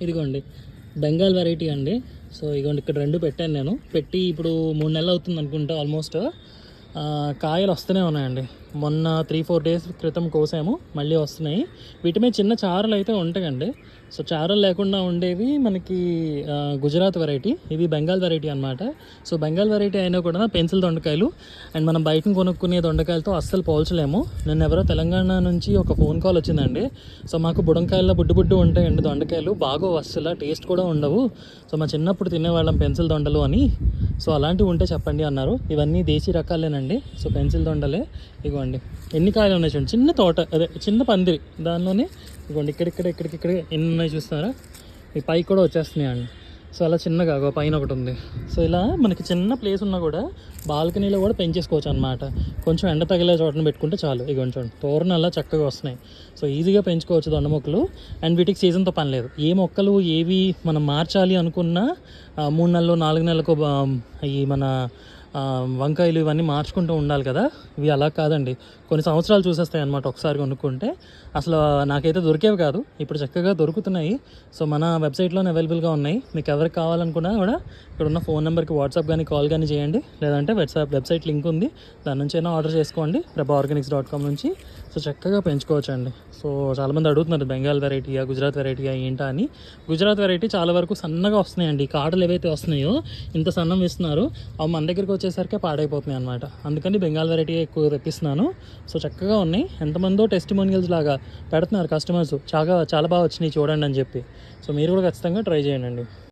ఇదిగోండి బెంగాల్ వెరైటీ అండి. సో ఇదిగోండి ఇక్కడ 2 పెట్టాను నేను. పెట్టి ఇప్పుడు 3 నెలలు అవుతుంది అనుకుంటా ఆల్మోస్ట్. కాయలు వస్తూనే ఉన్నాయండి. మొన్న 3-4 డేస్ క్రితం కోసాము, మళ్ళీ వస్తున్నాయి. వీటి మీద చిన్న చారలు అయితే ఉంటాయండి. సో చారలు లేకుండా ఉండేవి మనకి గుజరాత్ వెరైటీ, ఇవి బెంగాల్ వెరైటీ అనమాట. సో బెంగాల్ వెరైటీ అయినా కూడా పెన్సిల్ దొండకాయలు అండ్ మనం బయటను కొనుక్కునే దొండకాయలతో అస్సలు పోల్చలేము. నేను ఎవరో తెలంగాణ నుంచి ఒక ఫోన్ కాల్ వచ్చిందండి. సో మాకు బుడంకాయల్లో బుడ్డు ఉంటాయండి దొండకాయలు, బాగా అస్సలు టేస్ట్ కూడా ఉండవు. సో మా చిన్నప్పుడు తినేవాళ్ళం పెన్సిల్ దొండలు అని. సో అలాంటివి ఉంటే చెప్పండి అన్నారు. ఇవన్నీ దేశీ రకాలేనండి. So pencil దొండలే. ఇగోండి ఎన్ని కాయలు ఉన్నాయి చూడండి, చిన్న తోట, అదే చిన్న పందిరి, దానిలోనే ఇగోండి ఇక్కడిక్కడ ఎన్ని ఉన్నాయి చూస్తారా. ఈ పైకి కూడా వచ్చేస్తున్నాయి అండి. సో అలా చిన్నగా పైన ఒకటి ఉంది. సో ఇలా మనకి చిన్న ప్లేస్ ఉన్నా కూడా బాల్కనీలో కూడా పెంచేసుకోవచ్చు అనమాట. కొంచెం ఎండ తగిలే చోటను పెట్టుకుంటే చాలు. ఇగోండి చూడండి తోరణాలా చక్కగా వస్తున్నాయి. సో ఈజీగా పెంచుకోవచ్చు దొండ మొక్కలు. అండ్ వీటికి సీజన్తో పని లేదు. ఏ మొక్కలు ఏవి మనం మార్చాలి అనుకున్నా 3 నెలలు 4 నెలలకు ఈ మన వంకాయలు ఇవన్నీ మార్చుకుంటూ ఉండాలి కదా. ఇవి అలా కాదండి, కొన్ని సంవత్సరాలు చూసేస్తాయి అనమాట ఒకసారి కొనుక్కుంటే. అసలు నాకైతే దొరికేవి కాదు, ఇప్పుడు చక్కగా దొరుకుతున్నాయి. సో మన వెబ్సైట్లోనే అవైలబుల్గా ఉన్నాయి. మీకు ఎవరికి కావాలనుకున్నా కూడా ఇక్కడ ఉన్న ఫోన్ నెంబర్కి వాట్సాప్ కానీ కాల్ కానీ చేయండి, లేదంటే వెబ్సైట్ లింక్ ఉంది, దాని నుంచి అయినా ఆర్డర్ చేసుకోండి prabaorganics.com నుంచి. సో చక్కగా పెంచుకోవచ్చండి. సో చాలామంది అడుగుతున్నారు బెంగాల్ వెరైటీయా గుజరాత్ వెరైటీయా ఏంటా అని. గుజరాత్ వెరైటీ చాలా వరకు సన్నగా వస్తున్నాయండి. కాడలు ఏవైతే వస్తున్నాయో ఇంత సన్నం ఇస్తున్నారు, అవి మన దగ్గరికి వచ్చేసరికి పాడైపోతున్నాయి అనమాట. అందుకని బెంగాల్ వెరైటీ ఎక్కువ తెప్పిస్తున్నాను. సో చక్కగా ఉన్నాయి. ఎంతమందో టెస్టిమోనియల్స్ లాగా పెడుతున్నారు కస్టమర్స్, చాలా బాగా వచ్చినాయి చూడండి అని చెప్పి. సో మీరు కూడా ఖచ్చితంగా ట్రై చేయండి.